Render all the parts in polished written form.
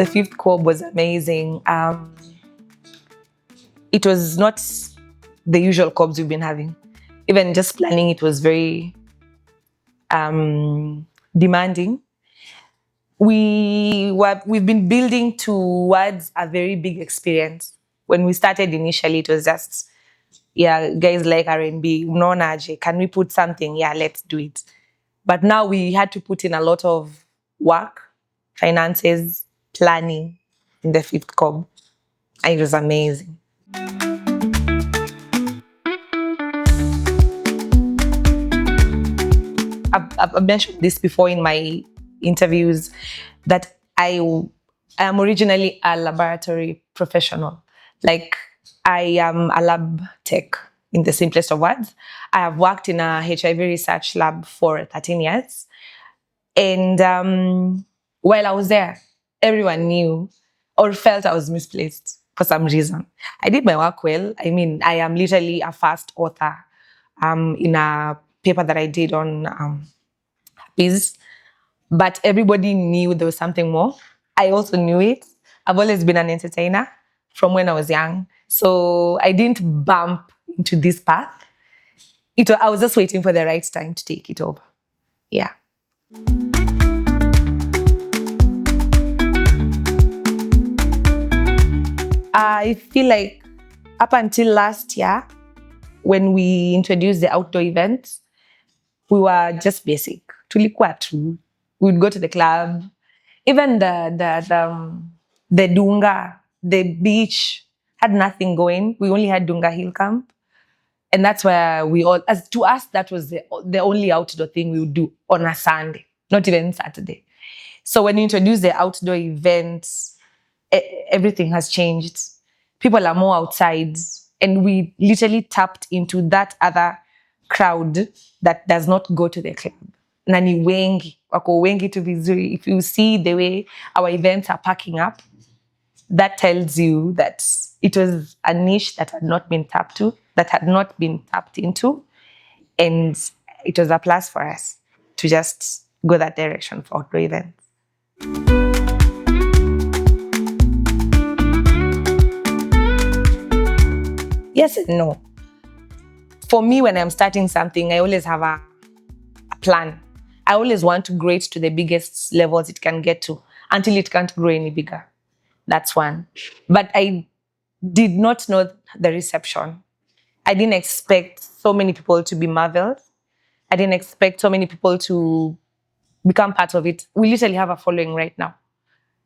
The fifth cob was amazing. It was not the usual cobs we've been having. Even just planning it was very demanding. We've been building towards a very big experience. When we started initially, it was just, yeah, guys like R&B, can we put something? Yeah, let's do it. But now we had to put in a lot of work, finances, planning in the fifth cob. And it was amazing. I've mentioned this before in my interviews that I am originally a laboratory professional. Like, I am a lab tech in the simplest of words. I have worked in a HIV research lab for 13 years. And while I was there, everyone knew or felt I was misplaced for some reason. I did my work well. I mean, I am literally a first author in a paper that I did on herpes. But everybody knew there was something more. I also knew it. I've always been an entertainer from when I was young. So I didn't bump into this path. I was just waiting for the right time to take it over. Yeah. I feel like up until last year, when we introduced the outdoor events, we were just basic. Tulikuwa tu. We would go to the club. Even the Dunga, the beach, had nothing going. We only had Dunga Hill Camp. And that's where to us, that was the only outdoor thing we would do on a Sunday, not even Saturday. So when you introduce the outdoor events, everything has changed. People are more outside, and we literally tapped into that other crowd that does not go to the club. Nani wengi, wako wengi tu vizuri. If you see the way our events are packing up, that tells you that it was a niche that had not been tapped into, and it was a plus for us to just go that direction for outdoor events. Yes and no. For me, when I'm starting something, I always have a plan. I always want to grow it to the biggest levels it can get to until it can't grow any bigger. That's one. But I did not know the reception. I didn't expect so many people to be marveled. I didn't expect so many people to become part of it. We literally have a following right now.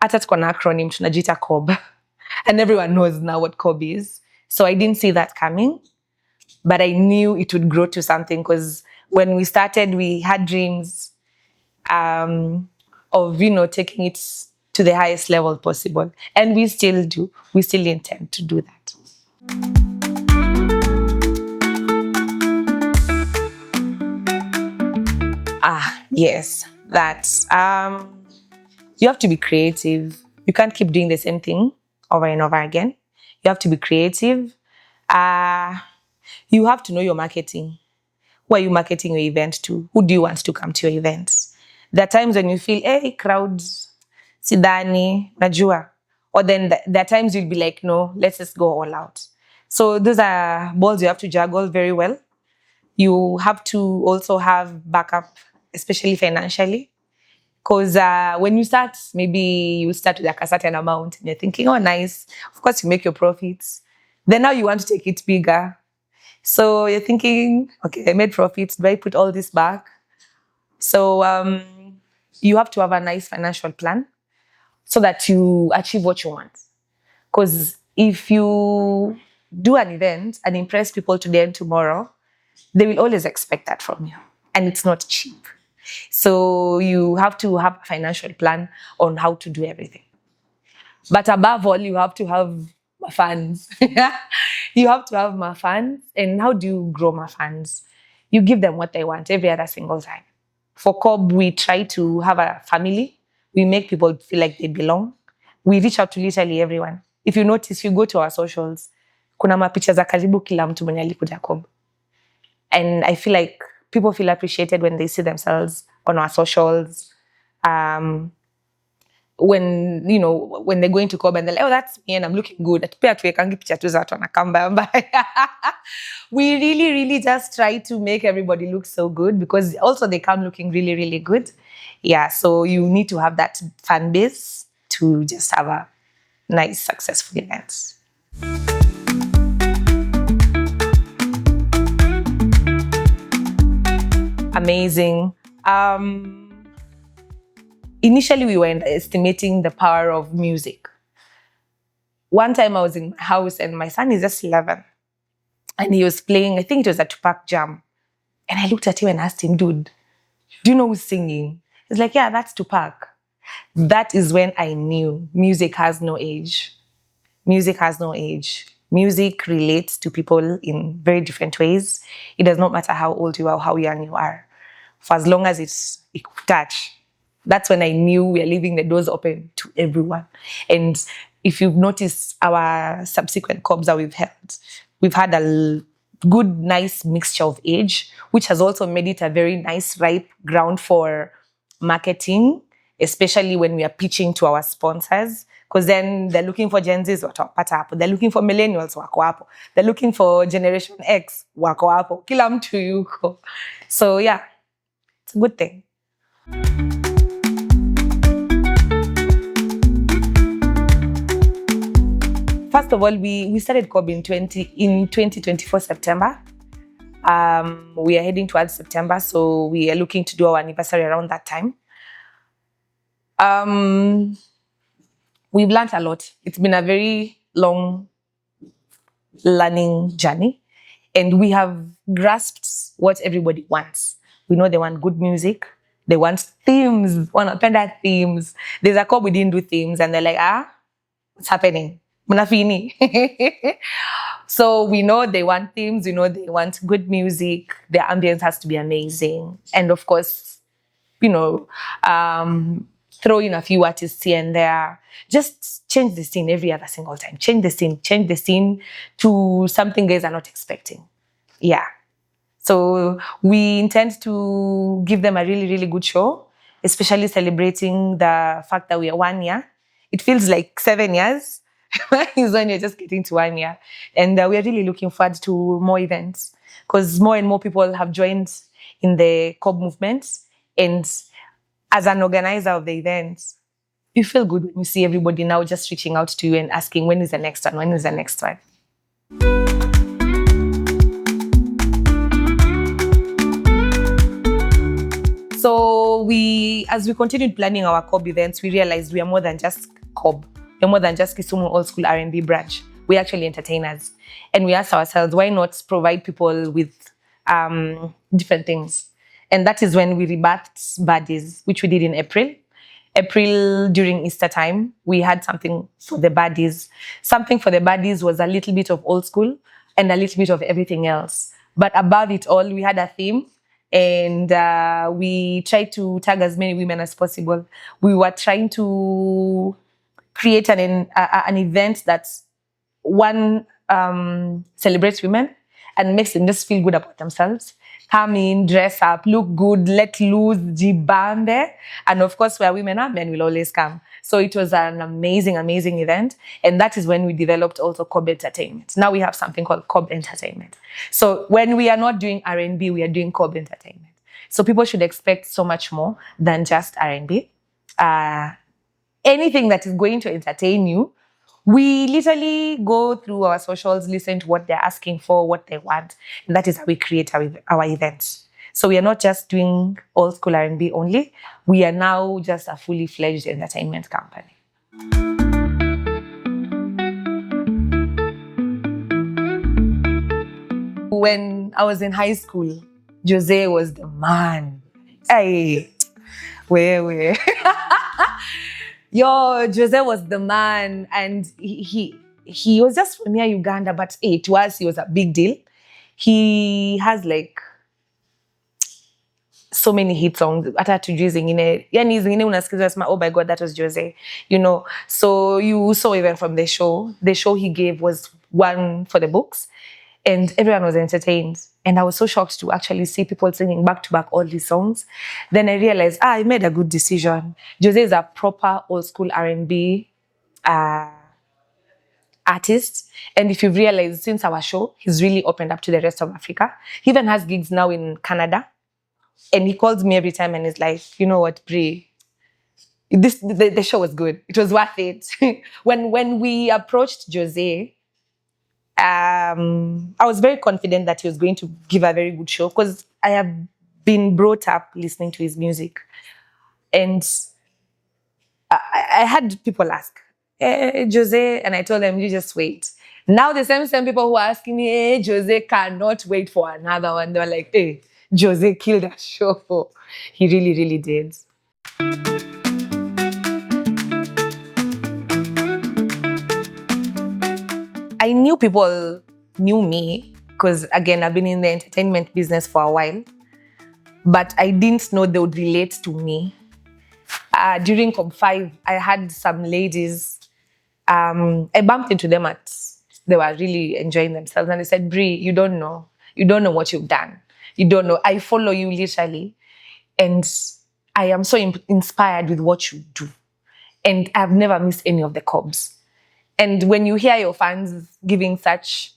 Hata tuko na acronym, tunajita COB. And everyone knows now what COB is. So I didn't see that coming. But I knew it would grow to something, because when we started, we had dreams of, taking it to the highest level possible. And we still do. We still intend to do that. Yes, that's, you have to be creative. You can't keep doing the same thing over and over again. You have to be creative. You have to know your marketing. Who are you marketing your event to? Who do you want to come to your events? There are times when you feel, hey, crowds, sidani, najua. Or then there are times you'll be like, no, let's just go all out. So those are balls you have to juggle very well. You have to also have backup, especially financially. Because when you start, maybe you start with like a certain amount and you're thinking, oh, nice. Of course, you make your profits. Then now you want to take it bigger. So you're thinking, okay, I made profits. Do I put all this back? So you have to have a nice financial plan so that you achieve what you want. Because if you do an event and impress people today and tomorrow, they will always expect that from you. And it's not cheap. So you have to have a financial plan on how to do everything. But above all, you have to have fans. You have to have my fans. And how do you grow my fans? You give them what they want every other single time. For COB, we try to have a family. We make people feel like they belong. We reach out to literally everyone. If you notice, you go to our socials, kuna mapicha za karibu kila mtu mwenye alikuja COB. And I feel like people feel appreciated when they see themselves on our socials. when when they're going to Cobb and they're like, oh, that's me and I'm looking good. We really, really just try to make everybody look so good because also they come looking really, really good. Yeah, so you need to have that fan base to just have a nice, successful event. Amazing. Initially, we were estimating the power of music. One time I was in my house and my son is just 11 and he was playing, I think it was a Tupac jam. And I looked at him and asked him, dude, do you know who's singing? He's like, yeah, that's Tupac. That is when I knew music has no age. Music has no age. Music relates to people in very different ways. It does not matter how old you are or how young you are. For as long as it could touch, that's when I knew we are leaving the doors open to everyone. And if you've noticed our subsequent COBs that we've had a good, nice mixture of age, which has also made it a very nice, ripe ground for marketing, especially when we are pitching to our sponsors. Because then they're looking for Gen Zs, they're looking for millennials, they're looking for Generation X, kila mtu yuko. So yeah, it's a good thing. First of all, we started COB in 2024 September. We are heading towards September, so we are looking to do our anniversary around that time. We've learned a lot. It's been a very long learning journey, and we have grasped what everybody wants. We know they want good music. They want themes. Wanapenda themes. There's a COB we didn't do themes, and they're like, what's happening? Munafini. So we know they want themes. We know they want good music. Their ambience has to be amazing, and of course, throw in a few artists here and there. Just change the scene every other single time. Change the scene to something guys are not expecting. Yeah. So we intend to give them a really, really good show, especially celebrating the fact that we are 1 year. It feels like 7 years is when you're just getting to 1 year. And we're really looking forward to more events because more and more people have joined in the COB movement. And as an organizer of the events, you feel good when you see everybody now just reaching out to you and asking, when is the next one? When is the next one? So as we continued planning our COB events, we realized we are more than just COB. We're more than just Kisumu Old School R&B branch. We're actually entertainers. And we asked ourselves, why not provide people with different things? And that is when we rebirthed Buddies, which we did in April. During Easter time, we had something for the Buddies. Something for the Buddies was a little bit of old school and a little bit of everything else. But above it all, we had a theme. And we tried to tag as many women as possible. We were trying to create an event that celebrates women and makes them just feel good about themselves. Come in, dress up, look good, let loose, jibambe. And of course, where women are, men will always come. So it was an amazing, amazing event. And that is when we developed also COB Entertainment. Now we have something called COB Entertainment. So when we are not doing R&B, we are doing COB Entertainment. So people should expect so much more than just R&B. Anything that is going to entertain you, we literally go through our socials, listen to what they're asking for, what they want. And that is how we create our events. So we are not just doing old school R&B only. We are now just a fully fledged entertainment company. When I was in high school, Jose was the man. Hey, where? Yo, Jose was the man, and he was just from near Uganda, but to us, he was a big deal. He has like so many hit songs. Hata tujui zingine. Yani zingine unasikiza unasema, oh my God, that was Jose. So you saw even from the show he gave was one for the books. and everyone was entertained. And I was so shocked to actually see people singing back to back all these songs. Then I realized, I made a good decision. Jose is a proper old school R&B artist. And if you've realized since our show, he's really opened up to the rest of Africa. He even has gigs now in Canada. And he calls me every time and he's like, you know what, Brie, the show was good. It was worth it. when we approached Jose, I was very confident that he was going to give a very good show because I have been brought up listening to his music. And I had people ask, Jose, and I told them, you just wait. Now the same people who are asking me, hey, Jose cannot wait for another one. They were like, hey, Jose killed a show. He really, really did. I knew people knew me because, again, I've been in the entertainment business for a while, but I didn't know they would relate to me. During COP5, I had some ladies, I bumped into them they were really enjoying themselves, and they said, Brie, you don't know what you've done. You don't know. I follow you literally, and I am so inspired with what you do. And I've never missed any of the COPs. And when you hear your fans giving such,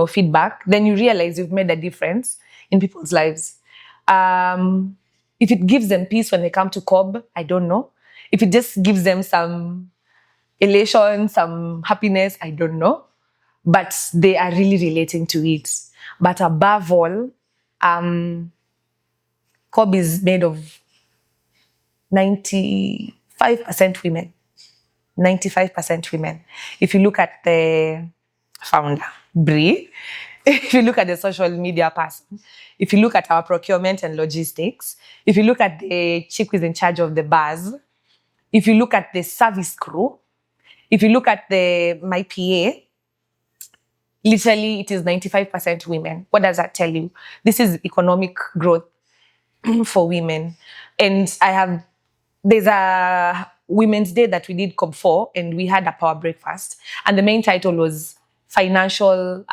feedback, then you realize you've made a difference in people's lives. If it gives them peace when they come to COB, I don't know. If it just gives them some elation, some happiness, I don't know. But they are really relating to it. But above all, COB is made of 95% women. 95% women. If you look at the founder, Brie, if you look at the social media person, if you look at our procurement and logistics, if you look at the chick who's in charge of the bars, if you look at the service crew, if you look at my PA, literally it is 95% women. What does that tell you? This is economic growth for women. And there's a Women's Day that we did COP4, and we had a power breakfast. And the main title was financial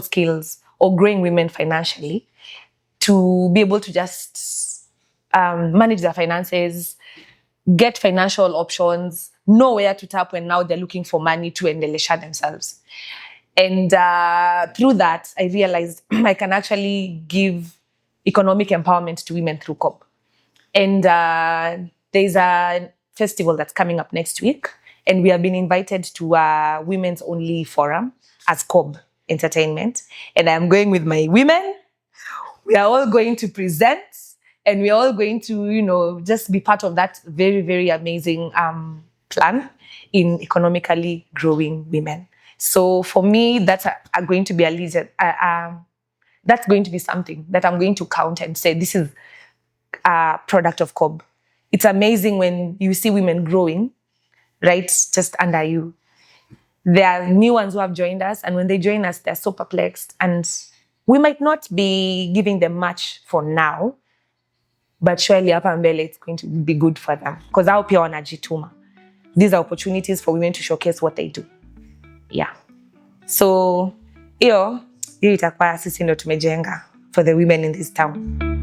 skills, or growing women financially, to be able to just manage their finances, get financial options, know where to tap when now they're looking for money to endelesha themselves. And through that, I realized I can actually give economic empowerment to women through COP. And there's a festival that's coming up next week, and we have been invited to a women's only forum as COB Entertainment. And I'm going with my women. We are all going to present, and we're all going to, just be part of that very, very amazing plan in economically growing women. So for me, that's going to be a legend. That's going to be something that I'm going to count and say, this is a product of COB. It's amazing when you see women growing, right, just under you. There are new ones who have joined us, and when they join us, they're so perplexed. And we might not be giving them much for now, but surely up and mbele, it's going to be good for them. Because our pia wanajituma. These are opportunities for women to showcase what they do. Yeah. So, hiyo itakuwa sisi ndo tumejenga for the women in this town.